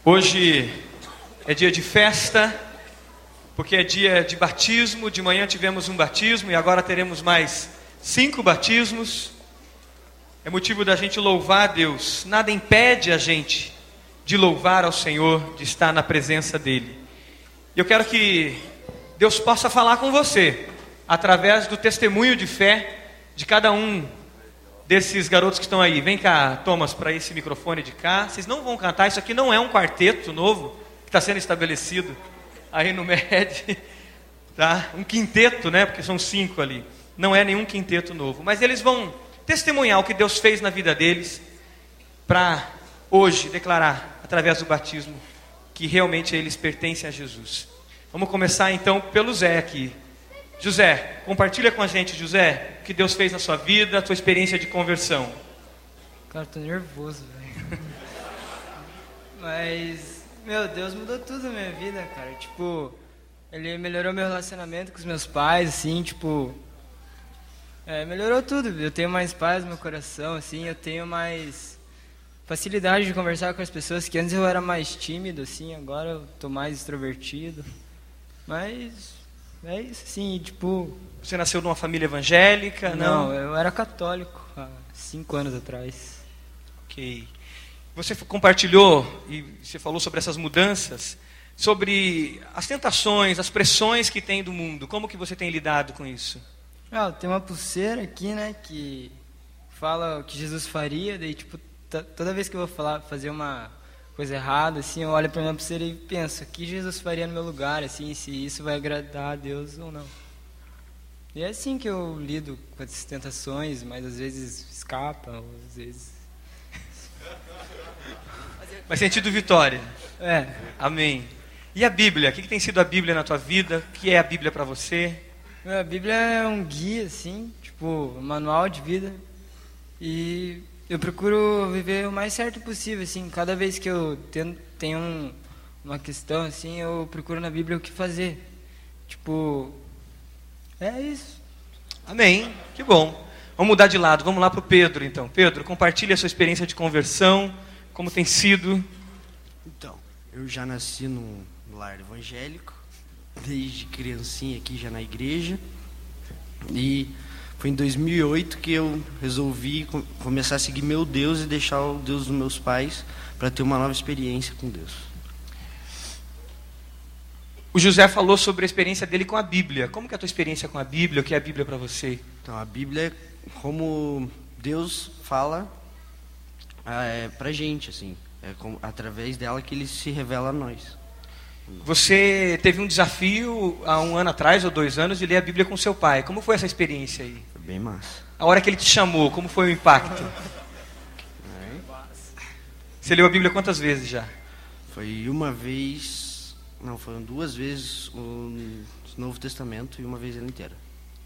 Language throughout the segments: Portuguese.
Hoje é dia de festa, porque é dia de batismo. De manhã tivemos um batismo e agora teremos mais 5 batismos. É motivo da gente louvar a Deus. Nada impede a gente de louvar ao Senhor, de estar na presença dEle. E eu quero que Deus possa falar com você, através do testemunho de fé de cada um desses garotos que estão aí. Vem cá, Thomas, para esse microfone de cá. Vocês não vão cantar, isso aqui não é um quarteto novo que está sendo estabelecido aí no MED, tá? Um quinteto, né? Porque são 5 ali. Não é nenhum quinteto novo, mas eles vão testemunhar o que Deus fez na vida deles, para hoje declarar, através do batismo, que realmente eles pertencem a Jesus. Vamos começar então pelo Zé aqui. José, compartilha com a gente, José, o que Deus fez na sua vida, a tua experiência de conversão. Cara, tô nervoso, velho. Mas, meu Deus, mudou tudo na minha vida, cara. Tipo, ele melhorou meu relacionamento com os meus pais, assim, tipo... melhorou tudo. Eu tenho mais paz no meu coração, assim, eu tenho mais facilidade de conversar com as pessoas, que antes eu era mais tímido, assim, agora eu tô mais extrovertido. Mas... é isso, assim, tipo... Você nasceu numa família evangélica? Não, eu era católico há 5 anos atrás. Ok. Você compartilhou, e você falou sobre essas mudanças, sobre as tentações, as pressões que tem do mundo. Como que você tem lidado com isso? Tem uma pulseira aqui, né, que fala o que Jesus faria, daí, tipo, toda vez que eu vou fazer uma coisa errada, assim, eu olho para minha pulseira e penso, o que Jesus faria no meu lugar, assim, se isso vai agradar a Deus ou não. E é assim que eu lido com essas tentações, mas às vezes escapa, ou às vezes... Mas sentido vitória. Amém. E a Bíblia? O que tem sido a Bíblia na tua vida? O que é a Bíblia para você? A Bíblia é um guia, assim, tipo, um manual de vida. E eu procuro viver o mais certo possível, assim. Cada vez que eu tenho uma questão, assim, eu procuro na Bíblia o que fazer. Tipo, é isso. Amém. Que bom. Vamos mudar de lado. Vamos lá para o Pedro, então. Pedro, compartilhe a sua experiência de conversão. Como tem sido? Então, eu já nasci num lar evangélico, desde criancinha aqui já na igreja, e foi em 2008 que eu resolvi começar a seguir meu Deus e deixar o Deus dos meus pais para ter uma nova experiência com Deus. O José falou sobre a experiência dele com a Bíblia. Como que é a tua experiência com a Bíblia? O que é a Bíblia para você? Então, a Bíblia é como Deus fala pra gente, assim, através dela que Ele se revela a nós. Você teve um desafio há 1 ano atrás, ou 2 anos, de ler a Bíblia com seu pai. Como foi essa experiência aí? Foi bem massa. A hora que ele te chamou, como foi o impacto? Você leu a Bíblia quantas vezes já? Foi uma vez... Não, foram 2 vezes o Novo Testamento e uma vez ela inteira.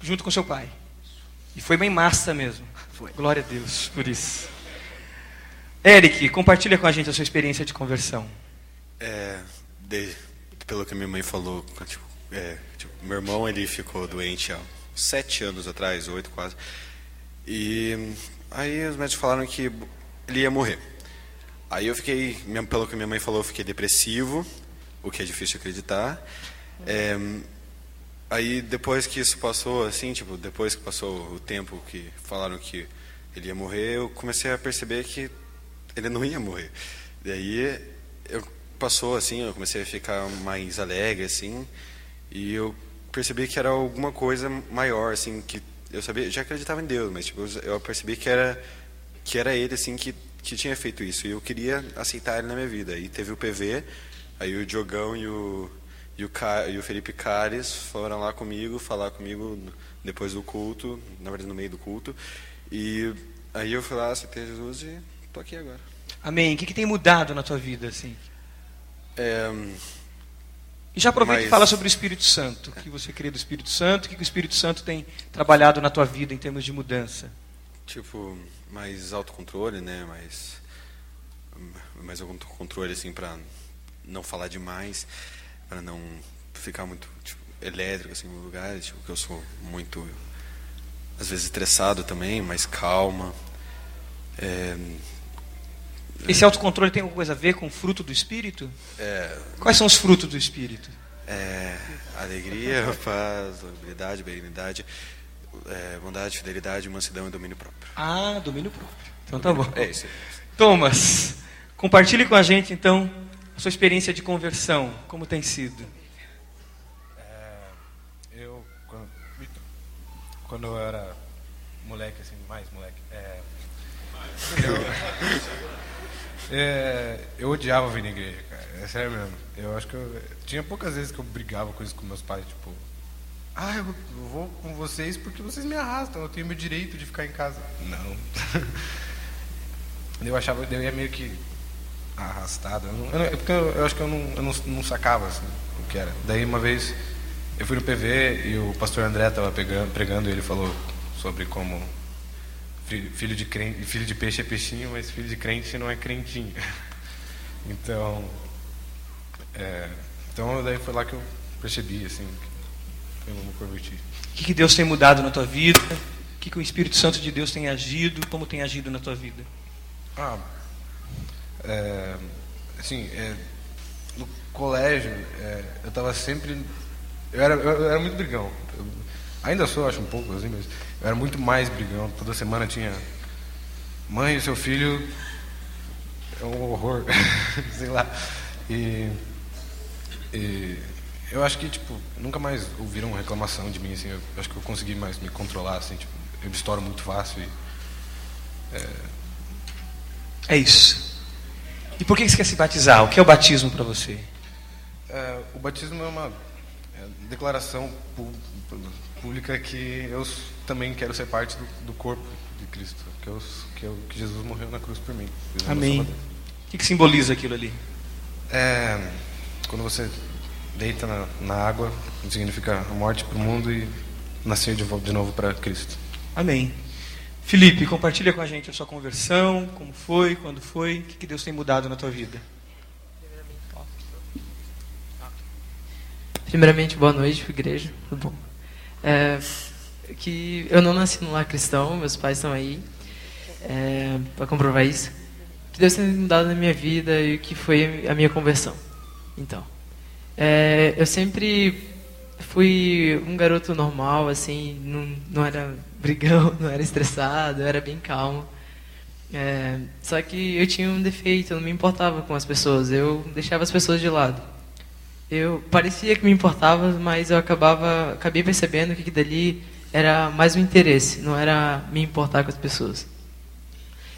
Junto com seu pai. E foi bem massa mesmo. Foi. Glória a Deus por isso. Eric, compartilha com a gente a sua experiência de conversão. Pelo que minha mãe falou, meu irmão ele ficou doente há 7 anos atrás, 8 quase. E aí os médicos falaram que ele ia morrer. Aí eu fiquei, pelo que minha mãe falou, eu fiquei depressivo, o que é difícil de acreditar. Aí depois que isso passou, assim, depois que passou o tempo que falaram que ele ia morrer, eu comecei a perceber que ele não ia morrer. Daí passou assim, eu comecei a ficar mais alegre, assim, e eu percebi que era alguma coisa maior, assim, que eu sabia, já acreditava em Deus, mas eu percebi que era ele, assim, que tinha feito isso, e eu queria aceitar ele na minha vida. Aí teve o PV, aí o Diogão e o Felipe Cares foram lá comigo, falar comigo depois do culto, na verdade no meio do culto, e aí eu fui lá, aceitei Jesus e estou aqui agora. Amém. O que tem mudado na tua vida, assim? E já aproveita e fala sobre o Espírito Santo. O que você crê do Espírito Santo? O que o Espírito Santo tem trabalhado na tua vida em termos de mudança? Mais autocontrole, né? Mais algum controle, assim, para não falar demais, para não ficar muito elétrico, assim, no lugar. Que eu sou muito, às vezes, estressado também, mais calma. Esse autocontrole tem alguma coisa a ver com o fruto do Espírito? Quais são os frutos do Espírito? Alegria, paz, habilidade, benignidade, bondade, fidelidade, mansidão e domínio próprio. Ah, domínio próprio. Então tá bom. É isso. Thomas, compartilhe com a gente então a sua experiência de conversão. Como tem sido? Quando eu era moleque, assim, mais moleque, eu odiava vir na igreja, cara. É sério mesmo. Eu acho que tinha poucas vezes que eu brigava com isso com meus pais, tipo, eu vou com vocês porque vocês me arrastam, eu tenho meu direito de ficar em casa. Não. Eu ia meio que arrastado. Porque eu acho que eu não sacava assim, o que era. Daí uma vez eu fui no PV e o pastor André estava pregando e ele falou sobre como filho de peixe é peixinho, mas filho de crente não é crentinho. Então daí foi lá que eu percebi assim, que eu não me converti. O que Deus tem mudado na tua vida? O que o Espírito Santo de Deus tem agido? Como tem agido na tua vida? No colégio, eu estava sempre... Eu era muito brigão. Ainda sou, acho, um pouco assim, mas eu era muito mais brigão. Toda semana tinha... Mãe, seu filho é um horror. Sei lá. E eu acho que, tipo, nunca mais ouviram reclamação de mim, assim. Eu acho que eu consegui mais me controlar, assim, tipo, eu estouro muito fácil e... É isso. E por que você quer se batizar? O que é o batismo para você? O batismo é uma declaração pública que eu também quero ser parte do corpo de Cristo, que Jesus morreu na cruz por mim. Amém. O que simboliza aquilo ali? Quando você deita na água, significa a morte para o mundo e nascer de novo para Cristo. Amém. Felipe, compartilha com a gente a sua conversão, como foi, quando foi, o que Deus tem mudado na tua vida. Primeiramente, boa noite, igreja, tudo bom? Que eu não nasci num lar cristão, meus pais estão aí para comprovar isso. Que Deus tem mudado na minha vida e o que foi a minha conversão. Então, eu sempre fui um garoto normal, assim, não era brigão, não era estressado, eu era bem calmo. Só que eu tinha um defeito, eu não me importava com as pessoas, eu deixava as pessoas de lado. Eu parecia que me importava, mas eu acabei percebendo que dali era mais um interesse, não era me importar com as pessoas.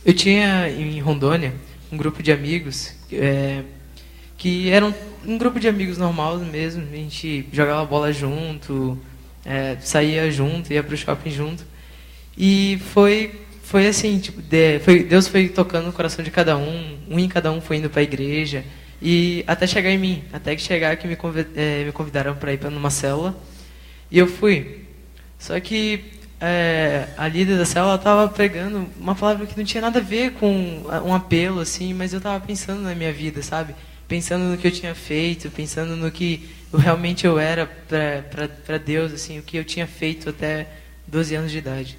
Eu tinha em Rondônia um grupo de amigos que eram um grupo de amigos normal mesmo, a gente jogava bola junto, saía junto, ia pro shopping junto. E foi assim, tipo, Deus foi tocando no coração de cada um em cada um foi indo para a igreja. E até chegar em mim, até que chegar que me convidaram para ir para numa célula. E eu fui. Só que a líder da célula estava pregando uma palavra que não tinha nada a ver com um apelo, assim, mas eu estava pensando na minha vida, sabe? Pensando no que eu tinha feito, pensando no que realmente eu era para Deus, assim, o que eu tinha feito até 12 anos de idade.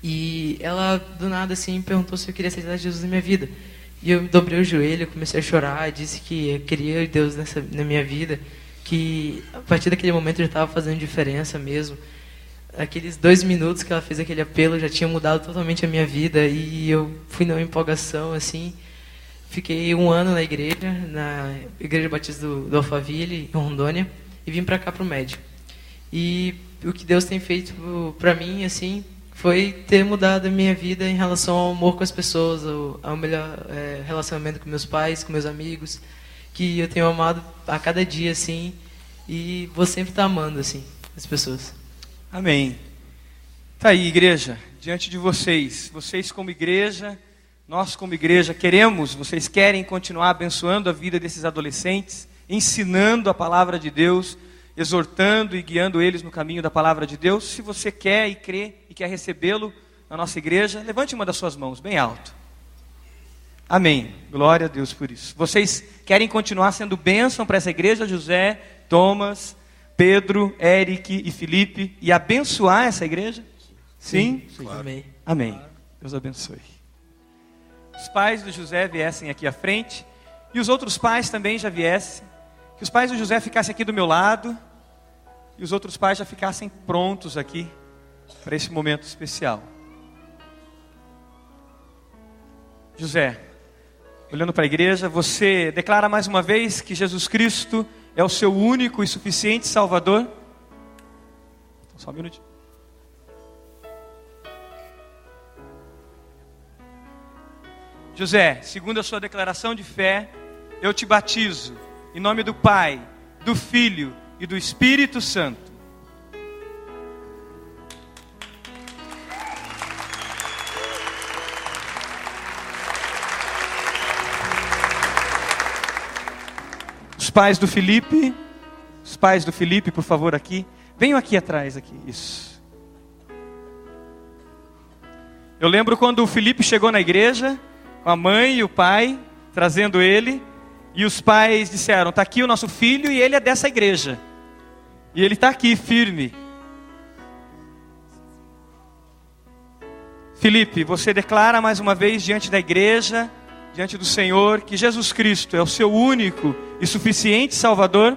E ela, do nada, assim, perguntou se eu queria aceitar Jesus na minha vida. E eu dobrei o joelho, comecei a chorar, disse que eu queria Deus na minha vida, que a partir daquele momento já estava fazendo diferença mesmo. Aqueles 2 minutos que ela fez aquele apelo já tinha mudado totalmente a minha vida e eu fui numa empolgação, assim. Fiquei 1 ano na Igreja Batista do Alphaville, em Rondônia, e vim para cá para o Médio. E o que Deus tem feito para mim, assim, foi ter mudado a minha vida em relação ao amor com as pessoas, ao melhor relacionamento com meus pais, com meus amigos, que eu tenho amado a cada dia, assim, e vou sempre estar amando, assim, as pessoas. Amém. Tá aí, igreja, diante de vocês como igreja, nós como igreja vocês querem continuar abençoando a vida desses adolescentes, ensinando a palavra de Deus, exortando e guiando eles no caminho da palavra de Deus. Se você quer e crê e quer recebê-lo na nossa igreja, levante uma das suas mãos bem alto. Amém. Glória a Deus por isso. Vocês querem continuar sendo bênção para essa igreja, José, Thomas, Pedro, Eric e Felipe, e abençoar essa igreja? Sim? Claro. Amém. Amém. Deus abençoe. os pais do José viessem aqui à frente e os outros pais também já viessem. Que os pais do José ficassem aqui do meu lado e os outros pais já ficassem prontos aqui para esse momento especial. José, olhando para a igreja, você declara mais uma vez que Jesus Cristo é o seu único e suficiente Salvador? Só um minutinho. José, segundo a sua declaração de fé, eu te batizo em nome do Pai, do Filho e do Espírito Santo. Os pais do Felipe, por favor, aqui. Venham aqui atrás, aqui, isso. Eu lembro quando o Felipe chegou na igreja, com a mãe e o pai, trazendo ele, e os pais disseram, está aqui o nosso filho e ele é dessa igreja. E ele está aqui, firme. Felipe, você declara mais uma vez diante da igreja, diante do Senhor, que Jesus Cristo é o seu único e suficiente Salvador?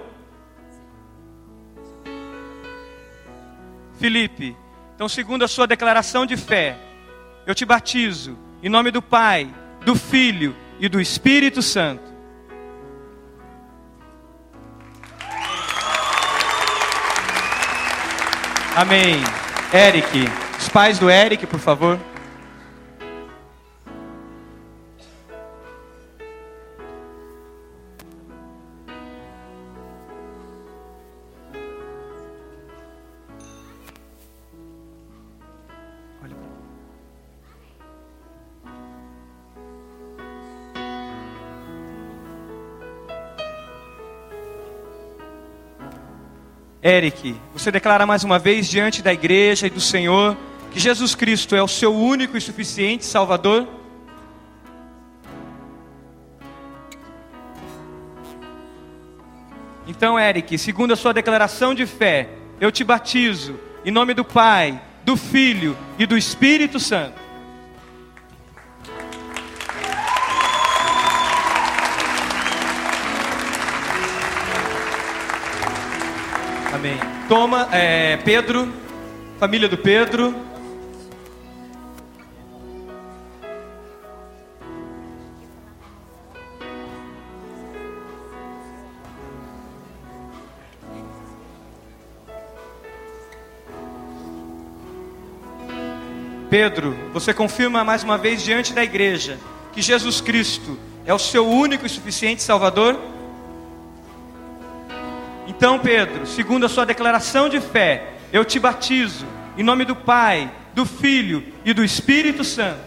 Felipe, então segundo a sua declaração de fé, eu te batizo em nome do Pai, do Filho e do Espírito Santo. Amém. Eric, os pais do Eric, por favor. Eric, você declara mais uma vez diante da igreja e do Senhor que Jesus Cristo é o seu único e suficiente Salvador? Então, Eric, segundo a sua declaração de fé, eu te batizo em nome do Pai, do Filho e do Espírito Santo. Amém. Toma, Pedro, família do Pedro. Pedro, você confirma mais uma vez diante da igreja que Jesus Cristo é o seu único e suficiente Salvador? Então, Pedro, segundo a sua declaração de fé, eu te batizo em nome do Pai, do Filho e do Espírito Santo.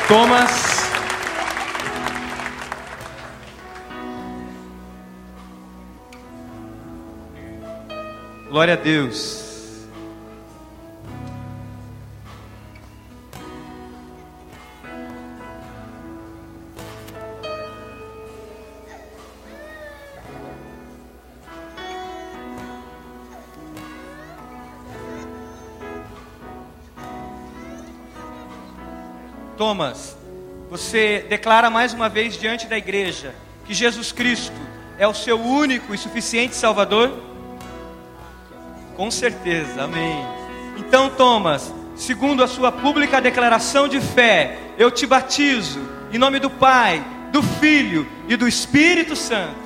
Thomas, glória a Deus. Thomas, você declara mais uma vez diante da igreja que Jesus Cristo é o seu único e suficiente Salvador? Com certeza, amém. Então, Thomas, segundo a sua pública declaração de fé, eu te batizo em nome do Pai, do Filho e do Espírito Santo.